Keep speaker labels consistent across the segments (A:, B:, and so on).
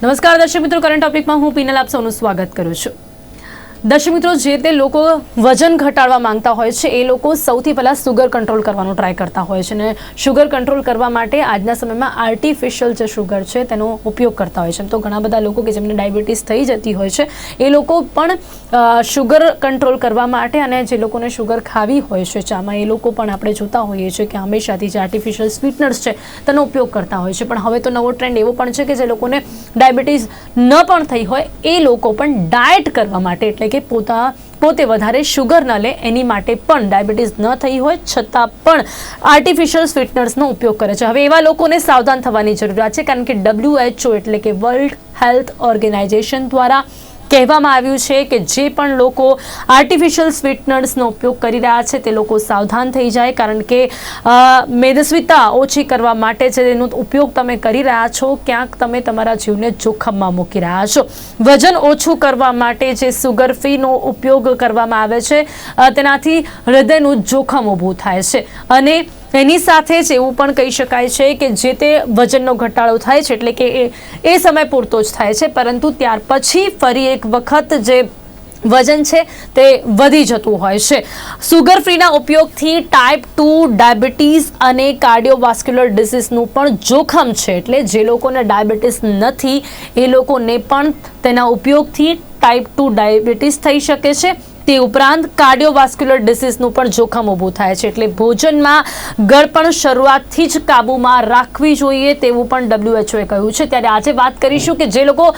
A: નમસ્કાર દર્શક મિત્રો, કરંટ ટોપિકમાં હું પીનલ આપ સૌનું સ્વાગત કરું છું। દર્શક મિત્રો, જે તે લોકો વજન ઘટાડવા માંગતા હોય છે એ લોકો સૌથી પહેલાં શુગર કંટ્રોલ કરવાનો ટ્રાય કરતા હોય છે અને શુગર કંટ્રોલ કરવા માટે આજના સમયમાં આર્ટિફિશિયલ જે શુગર છે તેનો ઉપયોગ કરતા હોય છે। તો ઘણા બધા લોકો કે જેમને ડાયાબિટીસ થઈ જતી હોય છે એ લોકો પણ શુગર કંટ્રોલ કરવા માટે અને જે લોકોને શુગર ખાવી હોય છે ચામાં એ લોકો પણ આપણે જોતા હોઈએ છીએ કે હંમેશાથી જે આર્ટિફિશિયલ સ્વીટનર્સ છે તેનો ઉપયોગ કરતા હોય છે। પણ હવે તો નવો ટ્રેન્ડ એવો પણ છે કે જે લોકોને ડાયાબિટીસ ન પણ થઈ હોય એ લોકો પણ ડાયટ કરવા માટે એટલે કે પોતે વધારે શુગર ન લે એની માટે પણ ડાયાબિટીસ ન થઈ હોય છતાં પણ આર્ટિફિશિયલ સ્વીટનર્સનો ઉપયોગ કરે છે। હવે એવા લોકોને સાવધાન થવાની જરૂરિયાત છે કારણ કે WHO એટલે કે વર્લ્ડ હેલ્થ ઓર્ગેનાઇઝેશન દ્વારા કહેવામાં આવ્યું છે કે જે પણ લોકો આર્ટિફિશિયલ સ્વીટનર્સનો ઉપયોગ કરી રહ્યા છે તે લોકો સાવધાન થઈ જાય કારણ કે મેદસ્વીતા ઓછી કરવા માટે જેનો ઉપયોગ તમે કરી રહ્યા છો ક્યાંક તમે તમારા જીવને જોખમમાં મૂકી રહ્યા છો। વજન ઓછું કરવા માટે જે સુગર ફ્રીનો ઉપયોગ કરવામાં આવે છે તેનાથી હૃદયનું જોખમ ઊભું થાય છે અને એની સાથે જ એવું પણ કહી શકાય છે કે જે તે વજનનો ઘટાડો થાય છે એટલે કે એ સમય પૂરતો જ થાય છે પરંતુ ત્યાર પછી ફરી એક વખત જે વજન છે તે વધી જતું હોય છે। સુગર ફ્રીના ઉપયોગથી ટાઈપ 2 ડાયાબિટીસ અને કાર્ડિયોવાસ્ક્યુલર ડિસીઝનું પણ જોખમ છે એટલે જે લોકોને ડાયાબિટીસ નથી એ લોકોને પણ તેના ઉપયોગથી ટાઈપ 2 ડાયાબિટીસ થઈ શકે છે। તે ઉપરાંત કાર્ડિયોવાસ્ક્યુલર ડિસીઝનું પણ જોખમ ઊભું થાય છે એટલે ભોજનમાં ગળપણ શરૂઆતથી જ કાબૂમાં રાખવી જોઈએ તેવું પણ WHOએ કહ્યું છે। ત્યારે આજે વાત કરીશું કે જે લોકો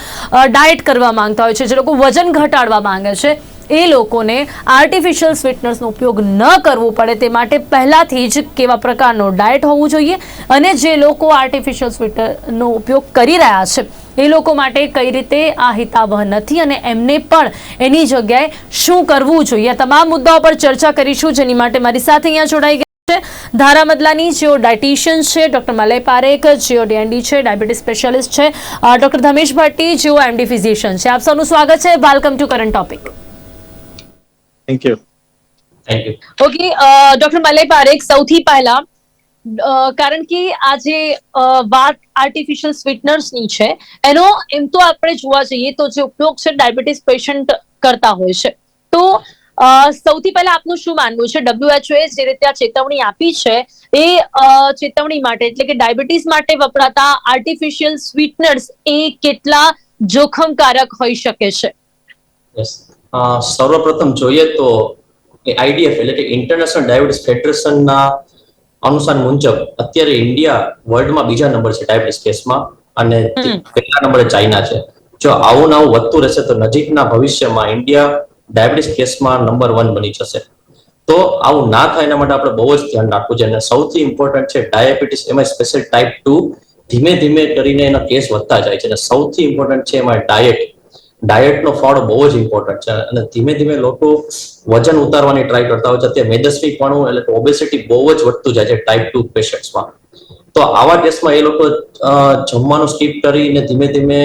A: ડાયટ કરવા માંગતા હોય છે, જે લોકો વજન ઘટાડવા માંગે છે એ લોકોને આર્ટિફિશિયલ સ્વીટનર્સનો ઉપયોગ ન કરવો પડે તે માટે પહેલાંથી જ કેવા પ્રકારનો ડાયટ હોવું જોઈએ અને જે લોકો આર્ટિફિશિયલ સ્વીટનરનો ઉપયોગ કરી રહ્યા છે એ લોકો માટે કઈ રીતે આ હિતાવહ નથી અને એમને પણ એની જગ્યાએ શું કરવું જોઈએ આ તમામ મુદ્દાઓ પર ચર્ચા કરીશું જેની માટે મારી સાથે અહીંયા જોડાઈ ગયા છે ધારામદલાની જેઓ ડાયટિશિયન છે ડૉક્ટર મલય પારેખ, જેઓ DND છે ડાયાબિટીસ સ્પેશિયાલિસ્ટ છે, ડૉક્ટર ધમેશ ભટ્ટી જેઓ MD ફિઝિશિયન છે। આપ સૌનું સ્વાગત છે। Welcome to current topic.
B: Thank you.
A: Okay doctor Malay Parekh, સૌથી પહેલા કારણ કે આજે વાત આર્ટિફિશિયલ સ્વીટનર્સની છે એનો એમ તો આપણે જોવા જઈએ તો જે ઉપયોગ છે ડાયાબિટીસ પેશન્ટ કરતા હોય છે તો સૌથી પહેલા આપનું શું માનવું છે WHO જે રીતે આ ચેતવણી આપી છે એ ચેતવણી માટે એટલે કે ડાયાબિટીસ માટે વપરાતા આર્ટિફિશિયલ સ્વીટનર્સ એ કેટલા જોખમકારક હોઈ શકે છે?
B: સર્વપ્રથમ જોઈએ તો IDF એટલે કે ઇન્ટરનેશનલ ડાયાબિટીસ ફેડરેશનના અનુસાર મુજબ અત્યારે ઇન્ડિયા વર્લ્ડમાં બીજા નંબર છે ડાયાબિટીસ કેસમાં અને પહેલા નંબરે ચાઇના છે। જો આવું નવું વધતું રહેશે તો નજીકના ભવિષ્યમાં ઇન્ડિયા ડાયાબિટીસ કેસમાં નંબર 1 બની જશે। તો આવું ના થાય એના માટે આપણે બહુ જ ધ્યાન રાખવું છે અને સૌથી ઇમ્પોર્ટન્ટ છે ડાયાબિટીસ એમાં સ્પેશિયલ ટાઈપ 2 ધીમે ધીમે કરીને એના કેસ વધતા જાય છે અને સૌથી ઇમ્પોર્ટન્ટ છે એમાં ડાયટનો ફાળો બહુ જ ઇમ્પોર્ટન્ટ છે અને ધીમે ધીમે લોકો વજન ઉતારવાની ટ્રાય કરતા હોય છે। અત્યારે મેદસ્વીપણું એટલે ઓબેસિટી બહુ જ વધતું જાય છે ટાઈપ 2 પેશન્ટ્સમાં। તો આવા કેસમાં એ લોકો જમવાનું સ્કીપ કરીને ધીમે ધીમે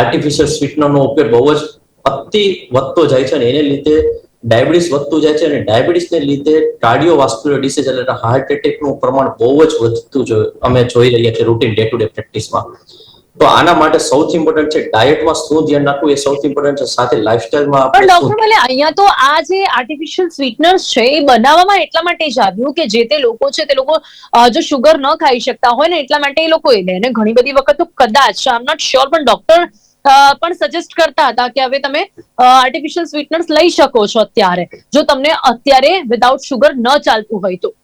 B: આર્ટિફિશિયલ સ્વીટનરનો ઉપયોગ બહુ જ અતિ વધતો જાય છે અને એને લીધે ડાયાબિટીસ વધતું જાય છે અને ડાયાબિટીસને લીધે કાર્ડિયોવાસ્ક્યુલર ડિસીઝ એટલે હાર્ટ એટેકનું પ્રમાણ બહુ જ વધતું અમે જોઈ રહ્યા છીએ રૂટીન ડે ટુ ડે પ્રેક્ટિસમાં। તો આના માટે સૌથી ઇમ્પોર્ટન્ટ છે ડાયટમાં શું ધ્યાન રાખવું એ સૌથી ઇમ્પોર્ટન્ટ છે, સાથે લાઇફસ્ટાઇલમાં
A: પણ ડોક્ટર ભલે અહીંયા તો આ જે આર્ટિફિશિયલ સ્વીટનર્સ છે એ બનાવવામાં એટલા માટે જ આવ્યું કે જે તે લોકો છે તે લોકો જો શુગર ન ખાઈ શકતા હોય ને એટલા માટે એ લોકો એ લે અને ઘણી બધી વખત તો કદાચ આઈ એમ નોટ શ્યોર પણ ડોક્ટર પણ સજેસ્ટ કરતા હતા કે હવે તમે આર્ટિફિશિયલ સ્વીટનર્સ લઈ શકો છો અત્યારે જો તમને અત્યારે વિધાઉટ શુગર ન ચાલતું હોય તો।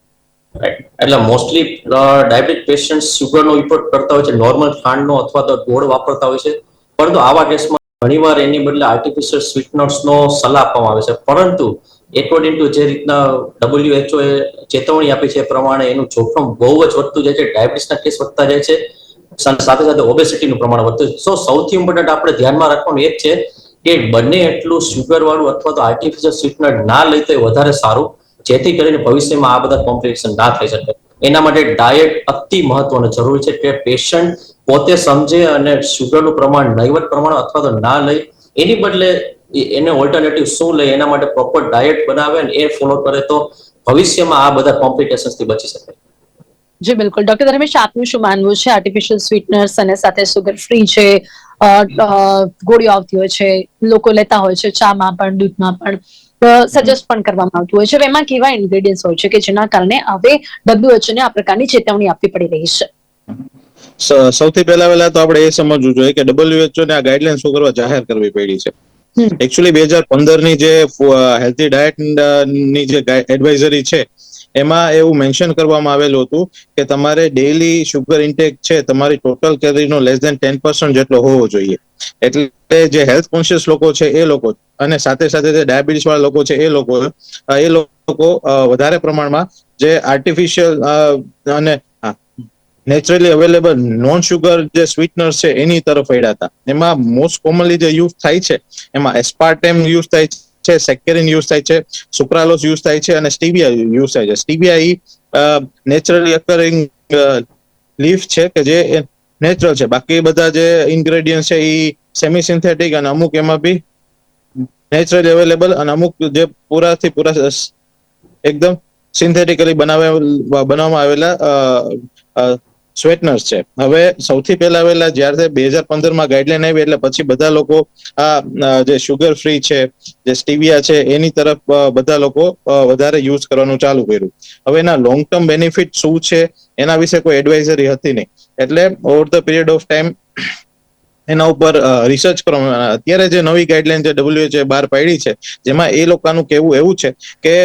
B: એટલે મોસ્ટલી ડાયાબિટીક પેશન્ટ શુગરનો ઇમ્પોર્ટ કરતા હોય છે, નોર્મલ ખાંડનો અથવા તો ગોળ વાપરતા હોય છે પરંતુ આવા કેસમાં ઘણીવાર એની બદલે આર્ટિફિશિયલ સ્વીટનર્સનો સલાહ આપવામાં આવે છે પરંતુ એકોર્ડિંગ ટુ જે રીતના WHO એ ચેતવણી આપી છે એ પ્રમાણે એનું જોખમ બહુ જ વધતું જાય છે, ડાયાબિટીસના કેસ વધતા જાય છે સાથે સાથે ઓબેસિટીનું પ્રમાણ વધતું છે। સો સૌથી ઇમ્પોર્ટન્ટ આપણે ધ્યાનમાં રાખવાનું એ જ છે કે બને એટલું શુગર વાળું અથવા તો આર્ટિફિશિયલ સ્વીટનર ના લઈ તો વધારે સારું જેથી કરીને ભવિષ્યમાં આ બધા કોમ્પ્લિકેશન ના થઈ શકે। એના માટે ડાયટ અતિ મહત્વનું જરૂરી છે કે પેશન્ટ પોતે સમજે અને શુગરનું પ્રમાણ નહીવત પ્રમાણ અથવા તો ના લઈ એની બદલે એને ઓલ્ટરનેટિવ શું લે એના માટે પ્રોપર ડાયટ બનાવે અને એ ફોલો કરે તો ભવિષ્યમાં આ બધા કોમ્પ્લિકેશન્સથી બચી શકે।
A: જી બિલકુલ. ડોક્ટર ધર્મેશ, આપનું શું માનવું છે? આર્ટિફિશિયલ સ્વીટનર્સ અને સાથે સુગર ફ્રી છે, ગોળીઓ આવતી હોય છે, લોકો લેતા હોય છે, ચામાં પણ, દૂધમાં પણ સજેસ્ટ પણ કરવામાં આવતું હોય છે. હવે એમાં કેવા ઇન્ગ્રેડિયન્ટ્સ હોય છે કે જેના કારણે હવે WHO ને આ પ્રકારની ચેતવણી આપવી પડી રહી છે?
C: સૌથી પહેલા તો આપણે એ સમજવું જોઈએ કે WHO ને આ ગાઈડલાઈન શું કરવા જાહેર કરવી પડી છે. એકચ્યુઅલી 2015 ની જે હેલ્ધી ડાયટ ની જે એડવાઇઝરી છે એમાં એવું મેન્શન કરવામાં આવેલું હતું કે તમારે ડેઈલી શુગર ઇન્ટેક છે તમારી ટોટલ કેલરીનો less than 10% જેટલો હોવો જોઈએ. એટલે જે હેલ્થ કોન્શિયસ લોકો છે એ લોકો અને સાથે સાથે જે ડાયાબિટીસ વાળા લોકો છે એ લોકો વધારે પ્રમાણમાં જે આર્ટિફિશિયલ અને નેચરલી અવેલેબલ નોન શુગર જે સ્વીટનર છે એની તરફ વળ્યા હતા. એમાં મોસ્ટ કોમનલી જે યુઝ થાય છે એમાં એસ્પાર્ટેમ યુઝ થાય છે, સેકેરિન યુઝ થાય છે, સુક્રાલોસ યુઝ થાય છે અને સ્ટીવિયા યુઝ થાય છે. સ્ટીવિયા નેચરલી અકરિંગ લીફ છે કે જે નેચરલ છે. બાકી બધા જે ઇન્ગ્રેડિયન્ટ છે એ સેમી સિન્થેટિક અને અમુક એમાં બી નેચરલી અવેલેબલ અને અમુક જે પૂરાથી પૂરા એકદમ સિન્થેટિકલી બનાવવામાં આવેલા સ્વેટનર્સ છે. હવે સૌથી પહેલા જ્યારે 2015 ગાઈડલાઈન આવી એટલે પછી બધા લોકો આ જે શુગર ફ્રી છે, જે સ્ટીવિયા છે એની તરફ બધા લોકો વધારે યુઝ કરવાનું ચાલુ કર્યું. હવે એના લોંગ ટર્મ બેનિફિટ શું છે એના વિશે કોઈ એડવાઇઝરી હતી નહીં. એટલે over the period of time એના ઉપર રિસર્ચ કરવામાં અત્યારે જે નવી ગાઈડલાઈન જે WHO બહાર પાડી છે જેમાં એ લોકોનું કહેવું એવું છે કે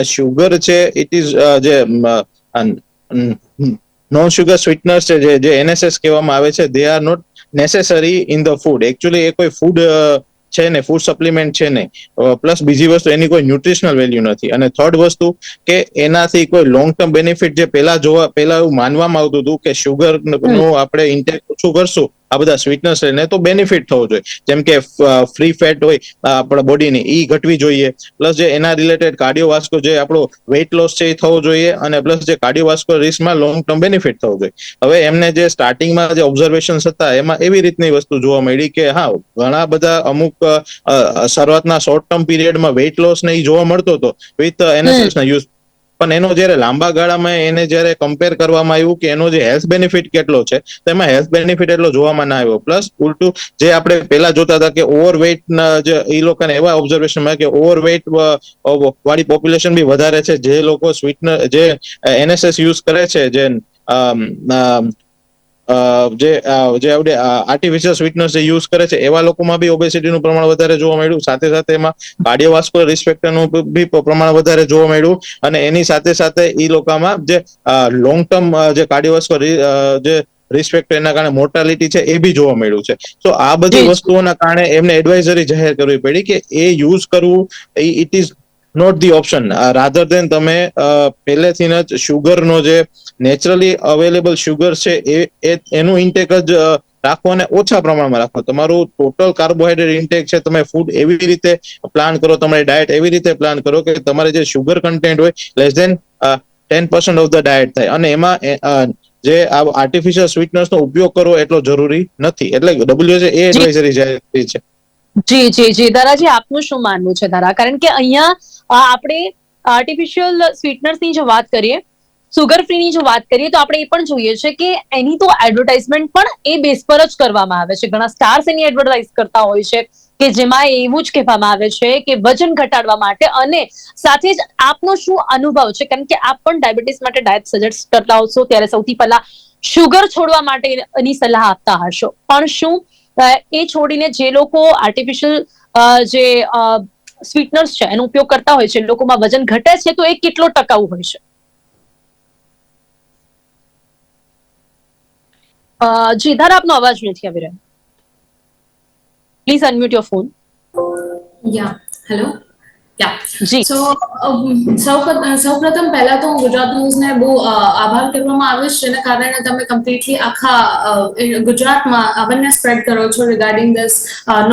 C: શુગર છે ઇટ ઇઝ જે નોન શુગર સ્વીટનર્સ છે જે NSS કહેવામાં આવે છે, they are not necessary in the food. Actually એ કોઈ ફૂડ છે ને, ફૂડ સપ્લિમેન્ટ છે નહીં. પ્લસ બીજી વસ્તુ એની કોઈ ન્યુટ્રિશનલ વેલ્યુ નથી. અને થર્ડ વસ્તુ કે એનાથી કોઈ લોંગ ટર્મ બેનિફિટ જે પહેલા એવું માનવામાં આવતું હતું કે શુગર નું આપણે ઇન્ટેક ઓછું કરશું આ બધા સ્વીટનર્સ લઈને તો બેનિફિટ થવો જોઈએ, જેમ કે ફ્રી ફેટ હોય આપણા બોડીની એ ઘટવી જોઈએ, પ્લસ જે એના રિલેટેડ કાર્ડિયોવાસ્કુલર જે આપણો વેઇટ લોસ છે એ થવો જોઈએ, અને પ્લસ જે કાર્ડિયોવાસ્કુલર રિસ્કમાં લોંગ ટર્મ બેનિફિટ થવું જોઈએ. હવે એમને જે સ્ટાર્ટિંગમાં જે ઓબ્ઝર્વેશન હતા એમાં એવી રીતની વસ્તુ જોવા મળી કે હા ઘણા બધા અમુક શરૂઆતના શોર્ટ ટર્મ પીરિયડમાં વેઇટ લોસ ને એ જોવા મળતો હતો વિથ NSS ના યુઝ. પણ એનો જયારે લાંબા ગાળામાં એને જયારે કમ્પેર કરવામાં આવ્યું કે એનો જે હેલ્થ બેનિફિટ કેટલો છે તો એમાં હેલ્થ બેનિફિટ એટલો જોવામાં ના આવ્યો. પ્લસ ઉલટું જે આપણે પેલા જોતા હતા કે ઓવરવેઇટ ના જે એ લોકોને એવા ઓબ્ઝર્વેશન મળ્યા કે ઓવરવેઇટ વાળી પોપ્યુલેશન બી વધારે છે. જે લોકો સ્વીટનર જે NSS યુઝ કરે છે, જે આપણે આર્ટિફિશિયલ સ્વીટનર્સ જે યુઝ કરે છે એવા લોકોમાં બી ઓબેસિટીનું પ્રમાણ વધારે જોવા મળ્યું. સાથે સાથે એમાં કાર્ડિયોવાસ્ક્યુલર રિસ્ક ફેક્ટરનું બી પ્રમાણ વધારે જોવા મળ્યું. અને એની સાથે સાથે એ લોકોમાં જે લોંગ ટર્મ જે કાર્ડિયોવાસ્ક્યુલર જે રિસ્ક ફેક્ટર એના કારણે મોર્ટાલિટી છે એ બી જોવા મળ્યું છે. તો આ બધી વસ્તુઓના કારણે એમને એડવાઇઝરી જાહેર કરવી પડી કે એ યુઝ કરવું it is not the option. Rather than તમે પહેલેથી જ શુગરનો જે નેચરલી અવેલેબલ શુગર છે એનું ઇન્ટેક જ રાખો અને ઓછા પ્રમાણમાં રાખો. તમારું ટોટલ કાર્બોહાઈડ્રેટ ઇન્ટેક છે તમે ફૂડ એવી રીતે પ્લાન કરો, તમારી ડાયટ એવી રીતે પ્લાન કરો કે તમારે જે શુગર કન્ટેન્ટ હોય less than 10% of the diet થાય. અને એમાં જે આર્ટિફિશિયલ સ્વીટનર્સ નો ઉપયોગ કરવો એટલો જરૂરી નથી. એટલે WHO એ એડવાઇઝરી જાહેર કરી છે.
A: જી દાદાજી, આપનું શું માનવું છે દાદા? કારણ કે અહીંયા આપણે આર્ટિફિશિયલ સ્વીટનર્સ ની જો વાત કરીએ, સુગર ફ્રી ની જો વાત કરીએ તો આપણે એ પણ જોઈએ છે કે એની તો એડવર્ટાઇઝમેન્ટ પણ એ બેસ પર જ કરવામાં આવે છે. ઘણા સ્ટાર્સ એની એડવર્ટાઇઝ કરતા હોય છે કે જેમાં એવું જ કહેવામાં આવે છે કે વજન ઘટાડવા માટે. અને સાથે જ આપનો શું અનુભવ છે, કારણ કે આપ પણ ડાયાબિટીસ માટે ડાયટ સજેસ્ટ કરતા હશો ત્યારે સૌથી પહેલા શુગર છોડવા માટે એની સલાહ આપતા હશો, પણ શું એ છોડીને જે લોકો આર્ટિફિશિયલ જે સ્વીટનર્સ છે એનો ઉપયોગ કરતા હોય છે, લોકોમાં વજન ઘટે છે, તો એ કેટલો ટકાઉ હોય છે? જી ધારા, આપનો અવાજ નથી આવી રહ્યો. Please unmute your phone.
D: Yeah, hello. Yeah.
A: જી
D: So, સૌપ્રથમ પહેલા તો હું ગુજરાત ન્યૂઝને બહુ આભાર કરવામાં આવે છે, જેના કારણે તમે કમ્પ્લીટલી આખા ગુજરાતમાં અવેરનેસ સ્પ્રેડ કરો છો regarding this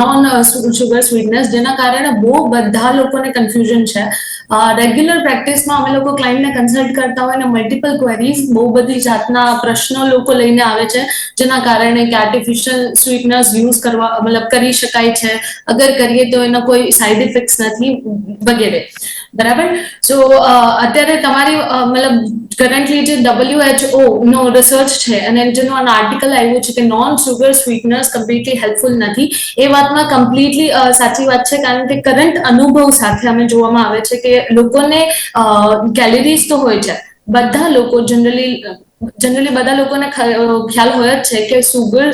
D: non sugar sweetness, જેના કારણે બહુ બધા લોકોને કન્ફ્યુઝન છે. રેગ્યુલર પ્રેક્ટિસમાં અમે લોકો ક્લાયન્ટને કન્સલ્ટ કરતા હોય અને મલ્ટિપલ ક્વેરીઝ, બહુ બધી જાતના પ્રશ્નો લોકો લઈને આવે છે, જેના કારણે કે આર્ટિફિશિયલ સ્વીટનર્સ યુઝ કરી શકાય છે, અગર કરીએ તો એના કોઈ સાઇડ ઇફેક્ટ્સ નથી વગેરે. બરાબર. સો અત્યારે તમારી મતલબ કરન્ટલી જે WHO નો રિસર્ચ છે અને જેનો આર્ટિકલ આવ્યું છે કે non sugar sweeteners completely helpful નથી, એ વાતમાં કમ્પ્લીટલી સાચી વાત છે. કારણ કે કરંટ અનુભવ સાથે અમે જોવામાં આવે છે કે લોકોને કેલેરીઝ તો હોય છે, બધા લોકો જનરલી બધા લોકોને ખ્યાલ હોય જ છે કે સુગર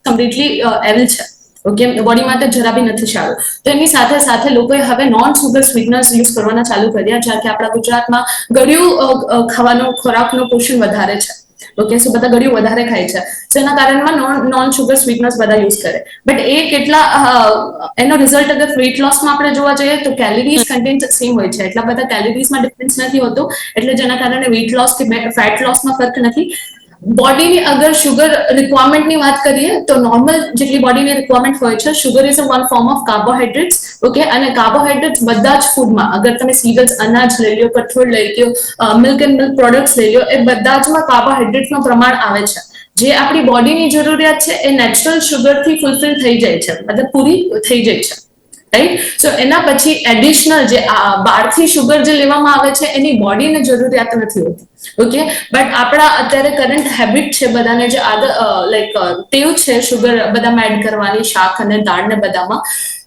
D: કમ્પ્લીટલી એલ છે, ઓકે, બોડી માટે જરા બી નથી સારું. તો એની સાથે સાથે લોકોએ હવે નોન સુગર સ્વીટનર્સ યુઝ કરવાના ચાલુ કર્યા, જ્યાં કે આપણા ગુજરાતમાં ગળ્યું ખાવાનો ખોરાકનો પોષણ વધારે છે. ઓકે, સો બધા ગળ્યું વધારે ખાય છે, સો એના કારણમાં નોન સુગર સ્વીટનર્સ બધા યુઝ કરે. બટ એ કેટલા એનો રિઝલ્ટ અગર વેઇટ લોસમાં આપણે જોવા જઈએ તો કેલરીઝ કન્ટેન્ટ સેમ હોય છે, એટલા બધા કેલરીઝમાં ડિફરન્સ નથી હોતો, એટલે જેના કારણે વેઇટ લોસ કે ફેટ લોસમાં ફરક નથી. બોડીની અગર શુગર રિક્વાયરમેન્ટની વાત કરીએ તો નોર્મલ જેટલી બોડીની રિક્વાયરમેન્ટ હોય છે, sugar is a one form of carbohydrates. Okay, અને કાર્બોહાઈડ્રેટ્સ બધા જ ફૂડમાં, અગર તમે સીરિયલ્સ અનાજ લઈ લો, કઠોળ લઈ લો, મિલ્ક એન્ડ મિલ્ક પ્રોડક્ટ્સ લઈ લો, એ બધા જમાં કાર્બોહાઈડ્રેટનું પ્રમાણ આવે છે. જે આપણી બોડીની જરૂરિયાત છે એ નેચરલ શુગરથી ફૂલફિલ થઈ જાય છે, મતલબ પૂરી થઈ જાય છે, રાઈટ. સો એના પછી એડિશનલ જે બહારથી શુગર જે લેવામાં આવે છે એની બોડીને જરૂરિયાત નથી હોતી. ઓકે, બટ આપણા અત્યારે કરંટ હેબિટ છે બધાને, જે લાઈક ટેવ છે શુગર બધામાં એડ કરવાની, શાક અને દાળ ને બધામાં.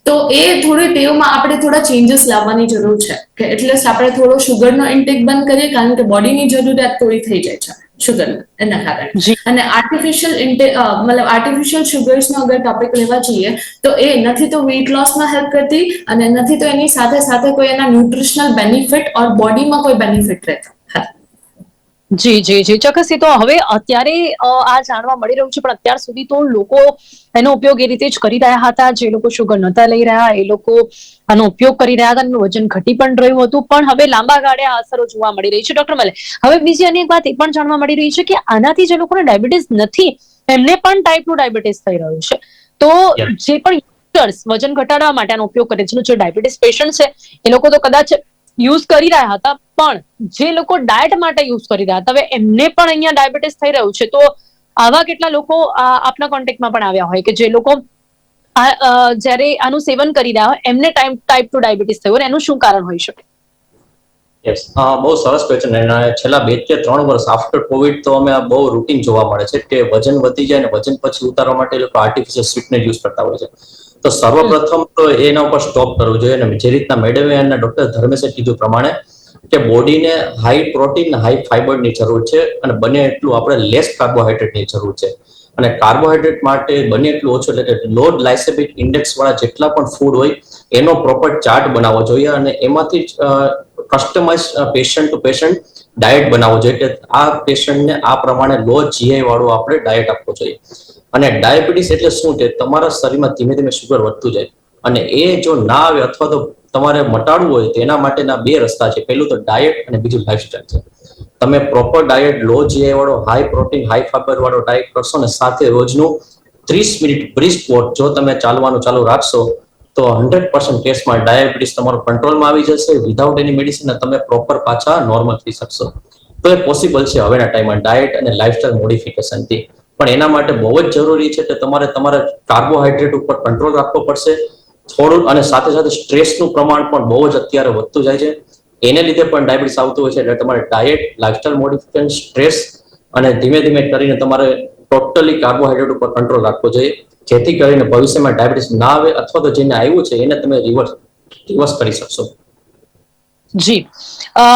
D: તો એ થોડી ટેવમાં આપણે થોડા ચેન્જીસ લાવવાની જરૂર છે, કે એટલીસ્ટ આપણે થોડો શુગરનો ઇન્ટેક બંધ કરીએ, કારણ કે બોડીની જરૂરિયાત પૂરી થઈ જાય છે શુગર એના કારણે.
A: જી
D: અને આર્ટિફિશિયલ શુગર્સનો અગર ટોપિક લેવા જઈએ તો એ નથી તો વેઇટ લોસમાં હેલ્પ કરતી, અને નથી તો એની સાથે સાથે કોઈ એના ન્યુટ્રિશનલ બેનિફિટ ઓર બોડીમાં કોઈ બેનિફિટ રહેતા.
A: જી ચોક્કસ. તો હવે અત્યારે આ જાણવા મળી રહ્યું છે, પણ અત્યાર સુધી તો લોકો એનો ઉપયોગ એ રીતે જ કરી રહ્યા હતા. જે લોકો શુગર નતા લઈ રહ્યા એ લોકો આનો ઉપયોગ કરી રહ્યા હતા, એનું વજન ઘટી પણ રહ્યું હતું, પણ હવે લાંબા ગાળે આ અસરો જોવા મળી રહી છે. ડોક્ટર મલે, હવે બીજી અનેક વાત એ પણ જાણવા મળી રહી છે કે આનાથી જે લોકોને ડાયાબિટીસ નથી એમને પણ ટાઈપ 2 ડાયાબિટીસ થઈ રહ્યું છે. તો જે પણ વજન ઘટાડવા માટે આનો ઉપયોગ કરે છે, જે ડાયાબિટીસ પેશન્ટ છે એ લોકો તો કદાચ યુઝ કરી રહ્યા હતા, પણ જે લોકો ડાયટ માટે યુઝ કરી રહ્યા હતા, હવે એમને પણ અહીંયા ડાયાબિટીસ થઈ રહ્યું છે. તો આવા કેટલા લોકો આપના કોન્ટેક્ટમાં પણ આવ્યા હોય કે જે લોકો જ્યારે આનું સેવન કરી રહ્યા હોય એમને ટાઈપ 2 ડાયાબિટીસ થયું, એનું શું કારણ હોઈ શકે?
B: યસ, બહુ સરસ ક્વેશ્ચન. છેલ્લા 2 કે 3 વર્ષ આફ્ટર કોવિડ તો અમે આ બહુ રૂટીન જોવા મળે છે કે વજન વધી જાય ને વજન પછી ઉતારવા માટે લોકો આર્ટિફિશિયલ સ્વીટનર યુઝ કરતા હોય છે. તો સર્વપ્રથમ તો એના ઉપર સ્ટોપ કરવું જોઈએ, અને જે રીતના મેડમે અને ડોક્ટર ધર્મેશે કીધું પ્રમાણે કે બોડીને હાઈ પ્રોટીન હાઈ ફાઈબરની જરૂર છે, અને બને એટલું આપણે લેસ કાર્બોહાઈડ્રેટની જરૂર છે. અને કાર્બોહાઈડ્રેટ માટે બને એટલું ઓછું, એટલે કે લો ગ્લાયસેમિક ઇન્ડેક્સ વાળા જેટલા પણ ફૂડ હોય એનો પ્રોપર ચાર્ટ બનાવવો જોઈએ, અને એમાંથી customize patient to patient diet બનાવવો જોઈએ કે આ પેશન્ટને આ પ્રમાણે લો જીઆઈ વાળું આપણે ડાયટ આપવું જોઈએ. અને ડાયાબિટીસ એટલે શું છે? તમારા શરીરમાં ધીમે ધીમે શુગર વધતું જાય, અને એ જો ના આવે અથવા તો તમારે મટાડવું હોય તો એના માટેના 2 રસ્તા છે. પહેલું તો ડાયટ અને બીજું લાઈફસ્ટાઈલ છે. તમે પ્રોપર ડાયટ, લો જીઆઈ વાળો, હાઈ પ્રોટીન હાઈ ફાઈબર વાળો ડાયટ કરશો ને સાથે રોજનું 30 મિનિટ બ્રિસ્ક વોક જો તમે ચાલવાનું ચાલુ રાખશો તો 100% કેસમાં ડાયાબિટીસ તમારો કંટ્રોલમાં આવી જશે વિધાઉટ એની મેડિસિન, તમે પ્રોપર પાછા નોર્મલ થઈ શકશો. તો એ પોસિબલ છે હવેના ટાઈમમાં ડાયટ અને લાઈફસ્ટાઈલ મોડિફિકેશનથી. પણ એના માટે બહુ જ જરૂરી છે કે તમારે કાર્બોહાઈડ્રેટ ઉપર કંટ્રોલ રાખવો પડશે થોડું, અને સાથે સાથે સ્ટ્રેસનું પ્રમાણ પણ બહુ જ અત્યારે વધતું જાય છે. એને લીધે પણ ડાયાબિટીસ આવતું હોય છે. એટલે તમારે ડાયટ, લાઈફસ્ટાઈલ મોડિફિકેશન, સ્ટ્રેસ અને ધીમે ધીમે કરીને તમારે ટોટલી કાર્બોહાઈડ્રેટ ઉપર કંટ્રોલ રાખવો જોઈએ, જેથી કરીને ભવિષ્યમાં ડાયાબિટીસ ના આવે, અથવા તો જેને આવ્યું છે એને તમે રિવર્સ કરી શકશો.
A: જી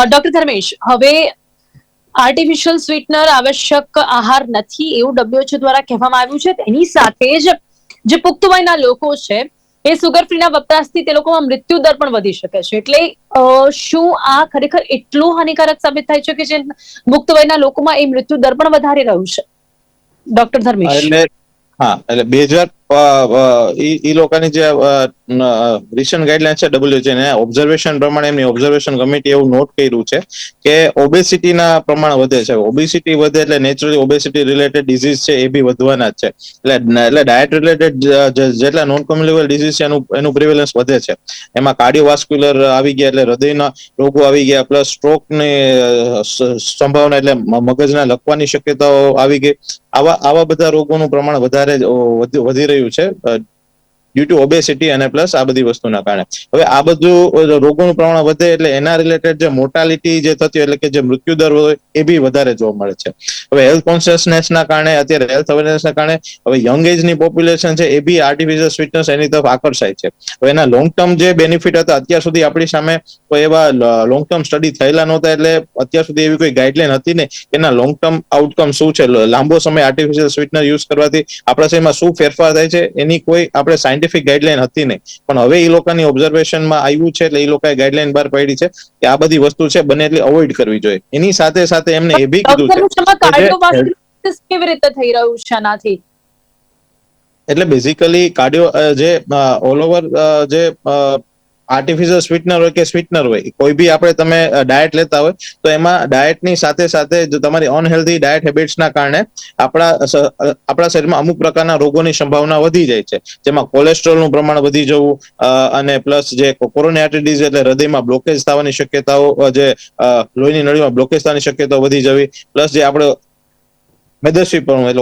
A: ડોક્ટર ધર્મેશ, હવે આર્ટિફિશિયલ સ્વીટનર આવશ્યક આહાર નથી એવું WHO દ્વારા કહેવામાં આવ્યું છે. એની સાથે જ જે પુખ્ત વયના લોકો છે એ સુગર ફ્રીના વપરાશથી તે લોકોમાં મૃત્યુ દર પણ વધી શકે છે. એટલે શું આ ખરેખર એટલું હાનિકારક સાબિત થાય છે કે જે પુખ્ત વયના લોકોમાં એ મૃત્યુ દર પણ વધારી રહ્યું છે? ડોક્ટર ધર્મેશ.
C: એટલે 2000 ઈ લોકોની જે રિસન્ટ ગાઈડલાઈન છે WHO ને ઓબ્ઝર્વેશન પ્રમાણે એમની ઓબ્ઝર્વેશન કમિટી એવું નોટ કર્યું છે કે ઓબેસિટીના પ્રમાણ વધે છે. ઓબેસિટી વધે એટલે નેચરલી ઓબેસિટી રિલેટેડ ડિઝીઝ છે એ બી વધવાના જ છે. એટલે ડાયટ રિલેટેડ જેટલા નોન કોમ્યુનિકેબલ ડિઝીઝ છે એનું પ્રિવેલન્સ વધે છે. એમાં કાર્ડિયોવાસ્ક્યુલર આવી ગયા, એટલે હૃદયના રોગો આવી ગયા, પ્લસ સ્ટ્રોકની સંભાવના, એટલે મગજના લકવાની શક્યતાઓ આવી ગઈ. આવા બધા રોગોનું પ્રમાણ વધારે વધી રહ્યું છે ડ્યુ ટુ ઓબેસિટી અને પ્લસ આ બધી વસ્તુના કારણે. હવે આ બધું રોગોનું પ્રમાણ વધે એટલે એના રિલેટેડ જે મોર્ટાલિટી જે થતી હોય એટલે કે જે મૃત્યુ દર હોય એ બી વધારે જોવા મળે છે. હવે હેલ્થ કોન્શિયસનેસના કારણે અત્યારે હેલ્થ અવેરનેસના કારણે હવે યંગ એજની પોપ્યુલેશન છે એ બી આર્ટિફિશિયલ સ્વીટનેસ એની તરફ આકર્ષાય છે. હવે એના લોંગ ટર્મ જે બેનિફિટ હતા અત્યાર સુધી આપણી સામે કોઈ એવા લોંગ ટર્મ સ્ટડી થયેલા નહોતા એટલે અત્યાર સુધી એવી કોઈ ગાઈડલાઈન હતી ને એના લોંગ ટર્મ આઉટકમ શું છે, લાંબો સમય આર્ટિફિશિયલ સ્વીટનર યુઝ કરવાથી આપણા શરીરમાં શું ફેરફાર થાય છે એની કોઈ આપણે સાયન્ટિફિક ગાઈડલાઈન હતી નહીં. પણ હવે એ લોકોની ઓબ્ઝર્વેશનમાં આવ્યું છે એટલે એ લોકોએ ગાઈડલાઈન બહાર પાડી છે કે આ બધી વસ્તુ છે બને એટલી અવોઇડ કરવી જોઈએ. એની સાથે સાથે એમને એ બી કીધું છે
A: કાર્ડિયોવાસ્ક્યુલર કેવી રીતે થઈ રહ્યું છે આનાથી?
C: એટલે બેઝિકલી કાર્ડિયો જે ઓલ ઓવર જે આર્ટિફિશિયલ સ્વીટનર હોય કે સ્વીટનર હોય કોઈ બી આપણે તમે ડાયટ લેતા હોય તો એમાં ડાયટની સાથે સાથે જો તમારી અનહેલ્ધી ડાયટ હેબિટ્સના કારણે આપણા શરીરમાં અમુક પ્રકારના રોગોની સંભાવના વધી જાય છે, જેમાં કોલેસ્ટ્રોલનું પ્રમાણ વધી જવું અને પ્લસ જે કોરોનરી આર્ટરી ડિઝીઝ એટલે હૃદયમાં બ્લોકેજ થવાની શક્યતાઓ, જે લોહીની નળીમાં બ્લોકેજ થવાની શક્યતાઓ વધી જવી, પ્લસ જે આપણે મેદસ્વીપણું એટલે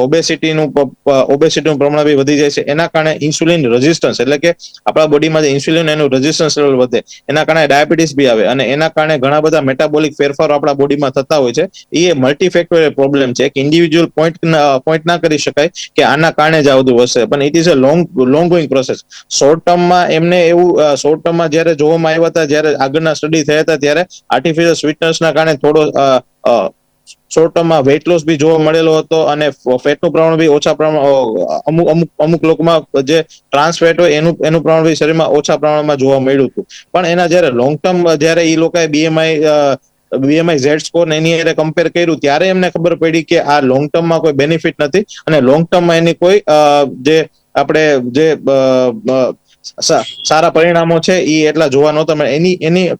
C: ઓબેસિટીનું પ્રમાણ બી વધી જાય છે. એના કારણે ઇન્સ્યુલિન રેઝિસ્ટન્સ એટલે કે આપણા બોડીમાં જે ઇન્સ્યુલિન એનું રેઝિસ્ટન્સ લેવલ વધે, એના કારણે ડાયાબિટીસ બી આવે અને એના કારણે ઘણા બધા મેટાબોલિક ફેરફારો આપણા બોડીમાં થતા હોય છે. એ મલ્ટીફેક્ટોરિયલ પ્રોબ્લેમ છે. એક ઇન્ડિવિજ્યુઅલ પોઈન્ટ ના કરી શકાય કે આના કારણે જ આ બધું વસે, પણ it is a long going process. Short ટર્મમાં એમને એવું શોર્ટ ટર્મમાં જયારે જોવામાં આવ્યા હતા, જયારે આગળના સ્ટડી થયા હતા ત્યારે આર્ટિફિશિયલ સ્વીટનર્સના કારણે થોડો શોર્ટ ટર્મમાં વેઇટ લોસ બી જોવા મળેલો હતો અને ફેટનું પ્રમાણ બી ઓછા પ્રમાણ અમુક લોકોમાં જે ટ્રાન્સ ફેટ હોય એનું પ્રમાણ બી શરીરમાં ઓછા પ્રમાણમાં જોવા મળ્યું હતું. પણ એના જયારે લોંગ ટર્મ જયારે એ લોકોએ બીએમઆઈ ઝેડ સ્કોર એની હારે કમ્પેર કર્યું ત્યારે એમને ખબર પડી કે આ લોંગ ટર્મમાં કોઈ બેનિફિટ નથી અને લોંગ ટર્મમાં એની કોઈ જે આપણે જે સારા પરિણામો છે એ એટલા જોવા નહોતા મળે.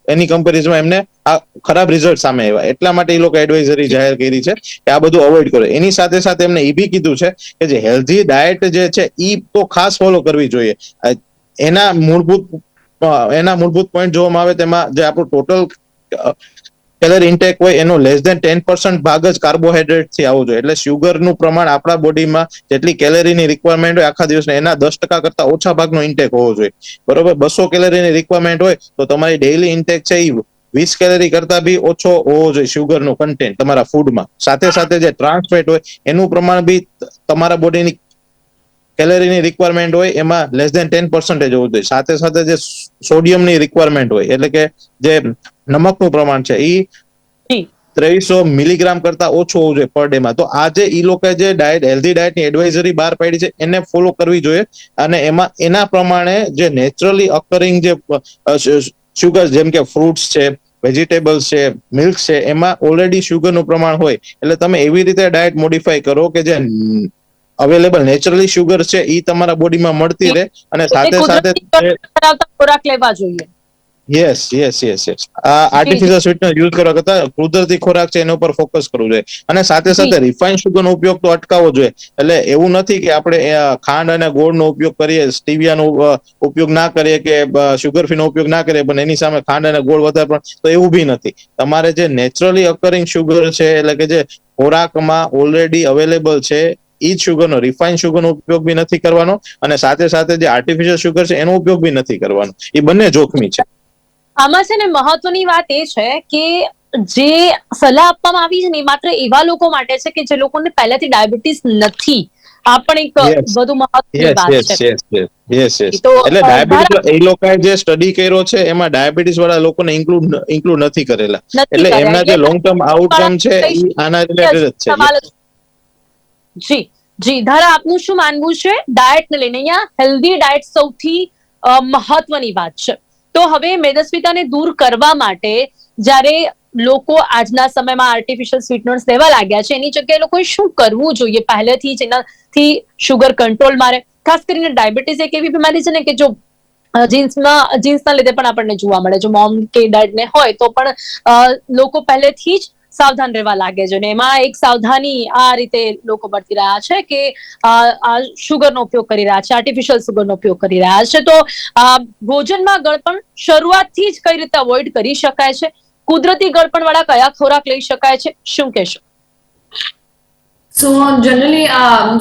C: એની કમ્પેરિઝનમાં એમને આ ખરાબ રિઝલ્ટ સામે આવ્યા. એટલા માટે એ લોકો એડવાઇઝરી જાહેર કરી છે કે આ બધું અવોઇડ કરો. એની સાથે સાથે એમને એ બી કીધું છે કે જે હેલ્ધી ડાયટ જે છે એ તો ખાસ ફોલો કરવી જોઈએ. એના મૂળભૂત પોઈન્ટ જોવામાં આવે તેમાં જે આપણું ટોટલ કેલરી ઇન્ટેક હોય એનો લેસ ધેન 10% ભાગ જ કાર્બોહાઈડ્રેટ થી આવવો જોઈએ. એટલે શુગરનું પ્રમાણ આપણા બોડીમાં જેટલી કેલરીની રિક્વાયરમેન્ટ હોય આખા દિવસની એના 10% કરતા ઓછા ભાગનો ઇન્ટેક હોવો જોઈએ. બરોબર, 200 કેલરીની રિક્વાયરમેન્ટ હોય તો તમારી ડેઇલી ઇન્ટેક છે એ 20 કેલરી કરતા બી ઓછો હોવો જોઈએ શુગરનું કન્ટેન્ટ તમારા ફૂડમાં. સાથે સાથે જે ટ્રાન્સ ફેટ હોય એનું પ્રમાણ બી તમારા બોડીની કેલરીની રિક્વાયરમેન્ટ હોય એમાં લેસ ધેન 10% હોવું જોઈએ. સાથે સાથે જે સોડિયમની રિક્વાયરમેન્ટ હોય એટલે કે જે નમકનું પ્રમાણ છે એ 2300 મિલીગ્રામ કરતા ઓછું હોવું જોઈએ પર ડે માં. તો આ જે ઈ લોકો જે ડાયટ હેલ્ધી ડાયટની એડવાઇઝરી બહાર પાડી છે એને ફોલો કરવી જોઈએ અને એના પ્રમાણે જે નેચરલી અકરિંગ જે શુગર જેમ કે ફ્રૂટ્સ છે, વેજીટેબલ્સ છે, મિલ્ક છે, એમાં ઓલરેડી શુગરનું પ્રમાણ હોય એટલે તમે એવી રીતે ડાયટ મોડિફાય કરો કે જે અવેલેબલ નેચરલી શુગર છે એ તમારા બોડીમાં મળતી રહે અને સાથે સાથે
A: ખોરાક લેવા જોઈએ.
C: યસ. આ આર્ટિફિશિયલ સ્વીટનર યુઝ કરવા કરતા કુદરતી ખોરાક છે એના ઉપર ફોકસ કરવું જોઈએ અને સાથે સાથે રિફાઇન્ડ શુગરનો ઉપયોગ તો અટકાવવો જોઈએ. એટલે એવું નથી કે આપણે ખાંડ અને ગોળનો ઉપયોગ કરીએ, સ્ટીવિયાનો ઉપયોગ ના કરીએ કે શુગર ફ્રીનો ઉપયોગ ના કરીએ પણ એની સામે ખાંડ અને ગોળ વધારે પણ તો એવું બી નથી. તમારે જે નેચરલી અકરિંગ શુગર છે એટલે કે જે ખોરાકમાં ઓલરેડી અવેલેબલ છે ઈ જ શુગરનો, રિફાઇન્ડ શુગરનો ઉપયોગ બી નથી કરવાનો અને સાથે સાથે જે આર્ટિફિશિયલ શુગર છે એનો ઉપયોગ બી નથી કરવાનો. એ બંને જોખમી છે.
A: આમાં છે ને મહત્વની વાત એ છે કે જે સલાહ આપવામાં આવી છે ને માત્ર એવા લોકો માટે છે કે જે લોકોને પહેલાથી ડાયાબિટીસ નથી. આ પણ એક વધુ મહત્વની વાત છે.
C: યસ. એટલે ડાયાબિટીસ એ લોકોએ જે સ્ટડી કર્યો છે એમાં ડાયાબિટીસ વાળા લોકોને ઇન્ક્લુડ નથી કરેલા. એટલે એમના જે લોંગ ટર્મ આઉટકમ છે એ આના રિલેટેડ જ છે.
A: જી ધારા, આપનું શું માનવું છે ડાયટને લઈને? અહીંયા હેલ્ધી ડાયટ સૌથી મહત્વની વાત છે. તો હવે મેદસ્વીતાને દૂર કરવા માટે જ્યારે લોકો આજના સમયમાં આર્ટિફિશિયલ સ્વીટનર્સ લેવા લાગ્યા છે એની જગ્યાએ લોકોએ શું કરવું જોઈએ પહેલેથી જ એનાથી શુગર કંટ્રોલમાં રહે? ખાસ કરીને ડાયાબિટીસ એક એવી બીમારી છે ને કે જો જીન્સના લીધે પણ આપણને જોવા મળે. જો મોમ કે ડેડ ને હોય તો પણ લોકો પહેલેથી જ સાવધાન રહેવા લાગે છે. એમાં એક સાવધાની આ રીતે લોકો બરતી રહ્યા છે કે શુગરનો ઉપયોગ કરી રહ્યા છે, આર્ટિફિશિયલ શુગરનો ઉપયોગ કરી રહ્યા છે. તો ભોજનમાં ગળપણ શરૂઆતથી જ કઈ રીતે અવોઇડ કરી શકાય છે? કુદરતી ગળપણ વાળા કયા ખોરાક લઈ શકાય છે? શું કહેશો?
D: સો જનરલી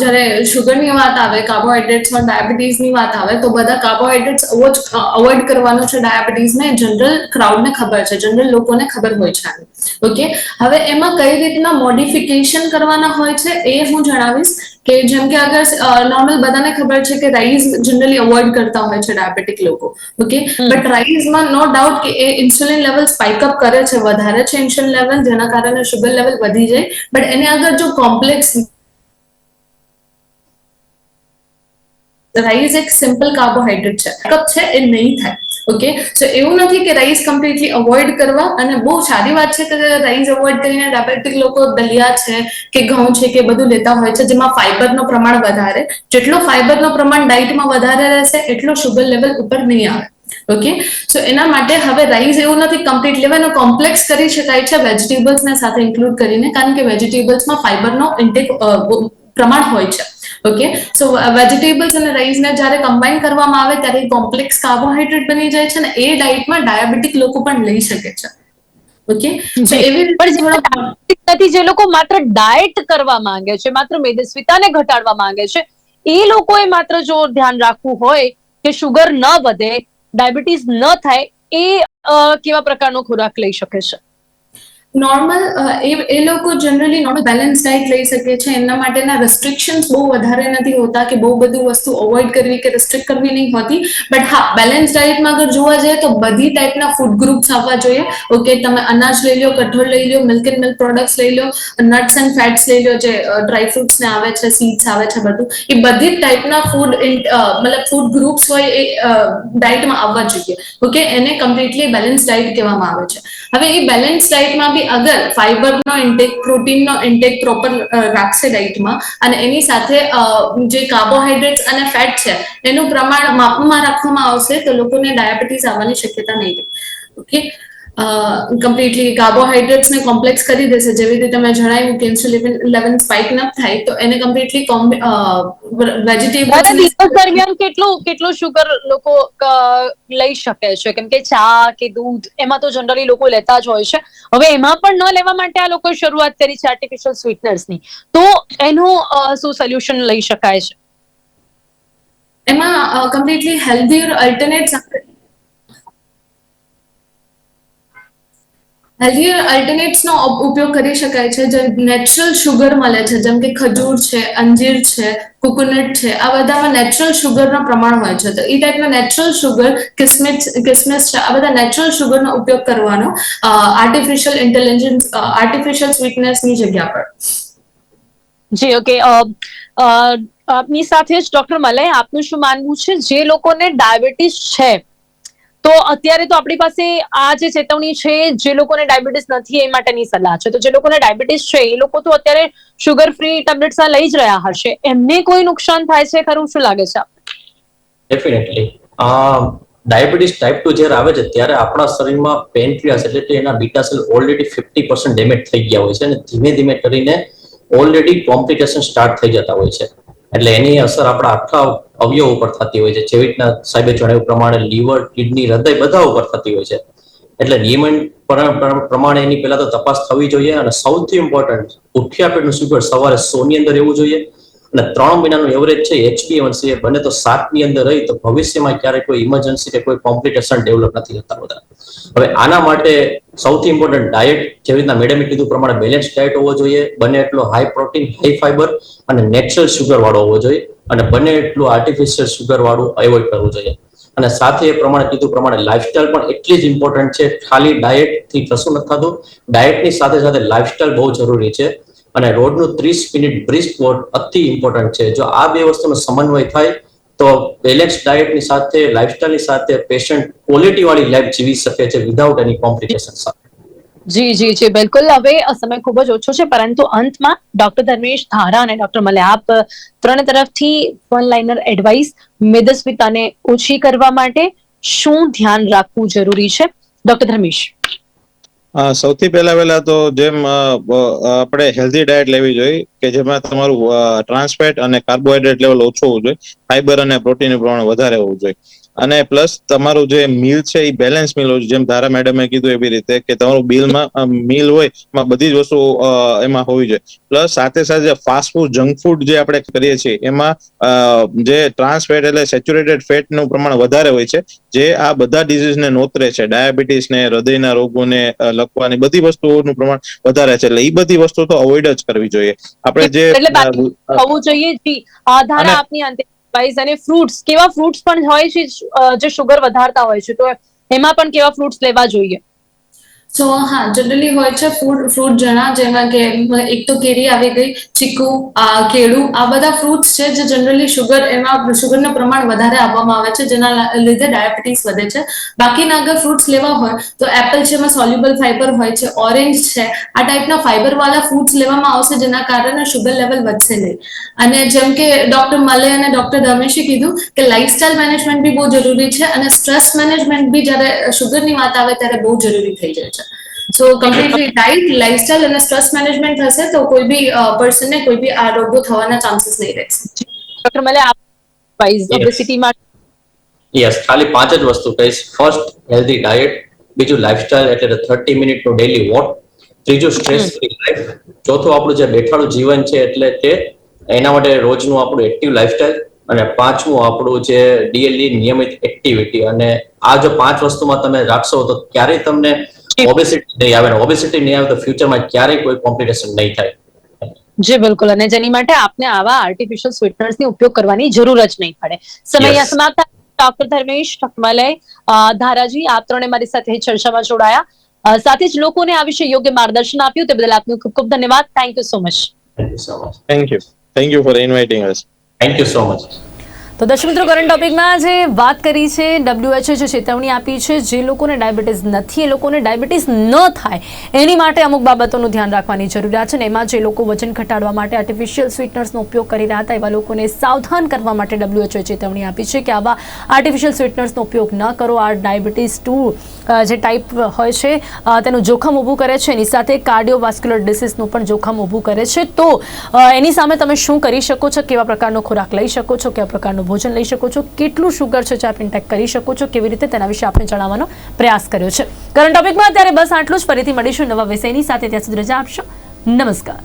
D: જ્યારે શુગરની વાત આવે, કાર્બોહાઈડ્રેટ્સમાં ડાયાબિટીસની વાત આવે તો બધા કાર્બોહાઈડ્રેટ્સ અવોઇડ કરવાનું છે ડાયાબિટીસને જનરલ ક્રાઉડને ખબર છે, જનરલ લોકોને ખબર હોય છે. ઓકે, હવે એમાં કઈ રીતના મોડિફિકેશન કરવાના હોય છે એ હું જણાવીશ કે જેમ કે અગર નોર્મલ બધાને ખબર છે કે રાઈસ જનરલી અવોઇડ કરતા હોય છે ડાયાબિટીક લોકો. ઓકે, બટ રાઈસમાં નો ડાઉટ કે એ ઇન્સ્યુલિન લેવલ સ્પાઇક અપ કરે છે, વધારે છે ઇન્સ્યુલિન લેવલ, જેના કારણે શુગર લેવલ વધી જાય. બટ એને અગર જો કોમ્પ્લેક્સ, રાઈસ એક સિમ્પલ કાર્બોહાઈડ્રેટ છે, કપ છે એ નહીં થાય. ઓકે, સો એવું નથી કે રાઈસ કમ્પ્લીટલી અવોઇડ કરવા, અને બહુ સારી વાત છે કે રાઈસ અવોઇડ કરીને ડાયાબિટીક લોકો દલિયા છે કે ઘઉં છે કે બધું લેતા હોય છે, જેમાં ફાઈબરનું પ્રમાણ વધારે, જેટલો ફાઈબરનું પ્રમાણ ડાયટમાં વધારે રહેશે એટલો શુગર લેવલ ઉપર નહીં આવે. ઓકે, સો એના માટે હવે રાઈસ એવું નથી કમ્પ્લીટ લેવાનું, કોમ્પ્લેક્સ કરી શકાય છે વેજીટેબલ્સને સાથે ઇન્ક્લુડ કરીને, કારણ કે વેજીટેબલ્સમાં ફાઈબરનો ઇન્ટેક પ્રમાણ હોય છે. ઓકે, સો વેજીટેબલ્સ અને રાઈસને જ્યારે કમ્બાઈન કરવામાં આવે ત્યારે કોમ્પ્લેક્સ કાર્બોહાઈડ્રેટ બની જાય છે, અને એ ડાયટમાં ડાયાબિટીક લોકો પણ લઈ શકે છે. ઓકે, સો એવી રીતે
E: પણ જે
D: થોડો
E: diabetic નથી, જે લોકો માત્ર ડાયટ કરવા માંગે છે, માત્ર મેદસ્વીતાને ઘટાડવા માંગે છે, એ લોકોએ માત્ર જો ધ્યાન રાખવું હોય કે શુગર ન વધે, ડાયાબિટીસ ન થાય, એ કેવા પ્રકારનો ખોરાક લઈ શકે છે?
D: નોર્મલ એ લોકો જનરલી નોર્મલ બેલેન્સ ડાયટ લઈ શકે છે. એમના માટેના રેસ્ટ્રિક્શન્સ બહુ વધારે નથી હોતા કે બહુ બધું વસ્તુ અવોઇડ કરવી કે રેસ્ટ્રિક્ટ કરવી નહીં હોતી. બટ હા, બેલેન્સ ડાયટમાં અગર જોવા જઈએ તો બધી ટાઈપના ફૂડ ગ્રુપ્સ આવવા જોઈએ. ઓકે, તમે અનાજ લઈ લો, કઠોળ લઈ લો, મિલ્ક એન્ડ મિલ્ક પ્રોડક્ટ્સ લઈ લો, નટ્સ એન્ડ ફેટ્સ લઈ લો, જે ડ્રાય ફ્રૂટ્સ ને આવે છે, સીડ્સ આવે છે, બધું એ બધી જ ટાઈપના ફૂડ મતલબ ફૂડ ગ્રુપ્સ હોય એ ડાયટમાં આવવા જોઈએ. ઓકે, એને કમ્પ્લીટલી બેલેન્સ ડાયટ કહેવામાં આવે છે. હવે એ બેલેન્સ ડાયટમાં બી અગર ફાઈબરનો ઇન્ટેક, પ્રોટીનનો ઇન્ટેક પ્રોપર રાખશે ડાયટમાં, અને એની સાથે જે કાર્બોહાઈડ્રેટ્સ અને ફેટ છે એનું પ્રમાણ માપમાં રાખવામાં આવશે, તો લોકોને ડાયાબિટીસ આવવાની શક્યતા નહીં રહે. ઓકે, કમ્પ્લીટલી કાર્બોહાઈડ્રેટ્સને કોમ્પ્લેક્સ કરી દેશે, જેવી રીતે મેં જણાવ્યું કે ઇન્સ્યુલિન લેવલ સ્પાઇક ન થાય, તો એને કમ્પ્લીટલી
E: દાદા, દિવસ
D: વેજીટેબલ્સ.
E: દરમિયાન કેટલું શુગર લોકો લઈ શકે છે? કેમ કે ચા કે દૂધ એમાં તો જનરલી લોકો લેતા જ હોય છે. હવે એમાં પણ ન લેવા માટે આ લોકોએ શરૂઆત કરી છે આર્ટિફિશિયલ સ્વીટનર્સની, તો એનું શું સોલ્યુશન લઈ શકાય છે?
D: એમાં કમ્પ્લીટલી હેલ્ધી અલ્ટરનેટ્સનો ઉપયોગ કરી શકાય છે, જે નેચરલ શુગર મળે છે, જેમ કે ખજૂર છે, અંજીર છે, કોકોનટ છે, આ બધામાં નેચરલ શુગરના પ્રમાણ હોય છે. તો એ ટાઈપના નેચરલ શુગર, કિસમિસ છે, આ બધા નેચરલ શુગરનો ઉપયોગ કરવાનો આર્ટિફિશિયલ સ્વીટનેસની જગ્યા પર.
E: જી, ઓકે. આપની સાથે જ ડોક્ટર મલય, આપનું શું માનવું છે, જે લોકોને ડાયાબિટીસ છે, તો અત્યારે તો આપણી પાસે આ જે ચેતવણી છે, જે લોકોને ડાયાબિટીસ નથી એ માટેની સલાહ છે, તો જે લોકોને ડાયાબિટીસ છે એ લોકો તો અત્યારે શુગર ફ્રી ટેબ્લેટ્સ લઈ જ રહ્યા હશે, એમને કોઈ નુકસાન થાય છે ખરું? શું લાગે છે?
B: ડેફિનેટલી ડાયાબિટીસ ટાઈપ 2 જ્યારે આવે છે ત્યારે આપણા શરીરમાં પેનક્રિયાસ એટલે કે એના બીટા સેલ ઓલરેડી 50% ડેમેજ થઈ ગયા હોય છે, અને ધીમે ધીમે કરીને ઓલરેડી કોમ્પ્લિકેશન સ્ટાર્ટ થઈ જતા હોય છે. એટલે એની અસર આપણા આખા અવયવ ઉપર થતી હોય છે, જેવી રીતના સાહેબે જણાવ્યું પ્રમાણે લીવર, કિડની, હૃદય બધા ઉપર થતી હોય છે. એટલે નિયમન પ્રમાણે એની પહેલા તો તપાસ થવી જોઈએ, અને સૌથી ઇમ્પોર્ટન્ટ ઉઠ્યા પેટનું શુગર સવારે 100 ની અંદર રહેવું જોઈએ, અને 3 મહિનાનું એવરેજ છે HbA1c બને તો 7 ની અંદર રહી તો ભવિષ્યમાં ક્યારેય કોઈ ઇમરજન્સી કે કોઈ કોમ્પ્લિકેશન ડેવલપ નથી થતા બધા. હવે આના માટે સૌથી ઇમ્પોર્ટન્ટ ડાયટ, જેવી રીતના મેડમે કીધું પ્રમાણે બેલેન્સ ડાયટ હોવો જોઈએ, બને એટલો હાઈ પ્રોટીન, હાઈ ફાઈબર અને નેચરલ શુગર વાળો હોવો જોઈએ, અને બને એટલું આર્ટિફિશિયલ શુગર વાળું એવોઇડ કરવું જોઈએ. અને સાથે એ પ્રમાણે કીધું પ્રમાણે લાઇફસ્ટાઇલ પણ એટલી જ ઇમ્પોર્ટન્ટ છે. ખાલી ડાયટ થી કશું નથી થતું, ડાયટની સાથે સાથે લાઇફસ્ટાઇલ બહુ જરૂરી છે. અને રોજનું 30 મિનિટ બ્રિસ્ક વોક અતિ ઇમ્પોર્ટન્ટ છે. જો આ બે વસ્તુનો સમન્વય થાય તો બેલેન્સ ડાયટની સાથે લાઇફસ્ટાઇલની સાથે પેશન્ટ ક્વોલિટી વાળી લાઈફ જીવી શકે છે વિધાઉટ એની કોમ્પ્લિકેશન સાથે.
E: જી, બિલકુલ. હવે સમય ખૂબ જ ઓછો છે, પરંતુ અંતમાં ડોક્ટર ધર્મેશ ધારા અને ડોક્ટર મલય, આપ ત્રણ તરફથી વન લાઇનર એડવાઇસ મેદસ્વીતાને ઓછી કરવા માટે શું ધ્યાન રાખવું જરૂરી છે? ડોક્ટર ધર્મેશ.
C: સૌથી પહેલા તો જેમ આપણે હેલ્ધી ડાયટ લેવી જોઈએ કે જેમાં તમારું ટ્રાન્સફેટ અને કાર્બોહાઈડ્રેટ લેવલ ઓછું હોવું જોઈએ, ફાઈબર અને પ્રોટીનનું પ્રમાણ વધારે હોવું જોઈએ. અને પ્લસ તમારું જે મીલ છે એ બેલેન્સ મીલ હોય, જેમ ધારા મેડમે કીધું એવી રીતે કે તમારું બિલમાં મીલ હોય એમાં બધી જ વસ્તુ એમાં હોવી જોઈએ. પ્લસ સાથે સાથે ફાસ્ટ ફૂડ જંક ફૂડ જે આપણે કરીએ છીએ એમાં જે ટ્રાન્સ ફેટ એટલે સેચ્યુરેટેડ ફેટનું પ્રમાણ વધારે હોય છે, જે આ બધા ડિઝીઝને નોતરે છે, ડાયાબિટીસને, હૃદયના રોગોને લખવાની બધી વસ્તુઓનું પ્રમાણ વધારે છે. એટલે એ બધી વસ્તુ તો અવોઇડ જ કરવી જોઈએ. આપણે જે
E: એટલે બાકી થવું જોઈએ જી. ધારા આપની અંતે advice અને ફ્રૂટ્સ, કેવા ફ્રૂટ્સ પણ હોય છે જે શુગર વધારતા હોય છે, તો એમાં પણ કેવા ફ્રૂટ્સ લેવા જોઈએ?
D: સો હા, જનરલી હોય છે ફ્રૂટ જણા, જેમાં કે એક તો કેરી આવી ગઈ, ચીકુ, કેળું, આ બધા ફ્રૂટ્સ છે જે જનરલી એમાં શુગરનું પ્રમાણ વધારે આપવામાં આવે છે, જેના લીધે ડાયાબિટીસ વધે છે. બાકીના અગર ફ્રૂટ્સ લેવા હોય તો એપલ છે, એમાં સોલ્યુબલ ફાઈબર હોય છે, ઓરેન્જ છે, આ ટાઈપના ફાઈબર વાળા ફ્રૂટ્સ લેવામાં આવશે, જેના કારણે શુગર લેવલ વધશે નહીં. અને જેમ કે ડોક્ટર મલે અને ડોક્ટર ધર્મેશે કીધું કે લાઇફસ્ટાઇલ મેનેજમેન્ટ બી બહુ જરૂરી છે, અને સ્ટ્રેસ મેનેજમેન્ટ બી જ્યારે શુગરની વાત આવે ત્યારે બહુ જરૂરી થઈ જાય છે. સો કમ્પ્લીટલી ડાઇટ, લાઇફસ્ટાઇલ અને સ્ટ્રેસ મેનેજમેન્ટ હશે તો કોઈ બી પર્સનને કોઈ બી આ રોગો થવાના ચાન્સીસ નહીં રહેશે.
E: ડોક્ટર મલે, ઓબેસિટીમાં
B: યસ, ખાલી 5 જ વસ્તુ કહીશ. First, healthy diet. બીજું, લાઇફસ્ટાઇલ એટલે 30 મિનિટનું ડેલી વોક. ત્રીજું, સ્ટ્રેસ ફ્રી લાઈફ. ચોથું, આપણું જે બેઠાડું જીવન છે એટલે તે, એના માટે રોજનું આપણું એક્ટિવ લાઇફસ્ટાઇલ. અને પાંચમું, આપણું જે ડેલી નિયમિત એક્ટિવિટી. અને આ જો 5 વસ્તુમાં તમે રાખશો તો ક્યારેય તમને ઓબેસિટી નહીં આવે. ઓબેસિટી નહીં આવે તો ફ્યુચરમાં ક્યારેય કોઈ કોમ્પ્લિકેશન નહીં થાય.
E: જી બિલકુલ. અને જેની માટે આપને આવા આર્ટિફિશિયલ સ્વીટનર્સની ઉપયોગ કરવાની જરૂર જ નહીં પડે. સમય સમાપ્ત. ડોક્ટર ધર્મેશ, ડોક્ટર મલય, ધારાજી, આપ ત્રણે મારી સાથે ચર્ચામાં જોડાયા. સાથે જ લોકોને આ વિશે યોગ્ય માર્ગદર્શન આપ્યું તે બદલ આપનો ખૂબ ખૂબ ધન્યવાદ. Thank you so much.
C: Thank you for inviting us.
B: Thank you so much.
A: તો દર્શક મિત્રો, કરંટ ટોપિકમાં જે વાત કરી છે, WHO જે ચેતવણી આપી છે, જે લોકોને ડાયાબિટીસ નથી એ લોકોને ડાયાબિટીસ ન થાય એની માટે અમુક બાબતોનું ધ્યાન રાખવાની જરૂરિયાત છે. ને એમાં જે લોકો વજન ઘટાડવા માટે આર્ટિફિશિયલ સ્વીટનર્સનો ઉપયોગ કરી રહ્યા હતા એવા લોકોને સાવધાન કરવા માટે WHO ચેતવણી આપી છે કે આવા આર્ટિફિશિયલ સ્વીટનર્સનો ઉપયોગ ન કરો. આ ડાયાબિટીસ 2 જે ટાઈપ હોય છે તેનું જોખમ ઊભું કરે છે, એની સાથે કાર્ડિયોવાસ્ક્યુલર ડિસીઝનું પણ જોખમ ઊભું કરે છે. તો એની સામે તમે શું કરી શકો છો, કેવા પ્રકારનો ખોરાક લઈ શકો છો, કેવા પ્રકારનું ભોજન લઈ શકો છો, કેટલું શુગર છે જે આપ ઇન્ટેક કરી શકો છો, કેવી રીતે, તેના વિશે આપણે જણાવવાનો પ્રયાસ કર્યો છે. કરંટ ટોપિકમાં અત્યારે બસ આટલું જ. ફરીથી મળીશું નવા વિષયની સાથે. ત્યાં સુધી રજા આપશો. નમસ્કાર.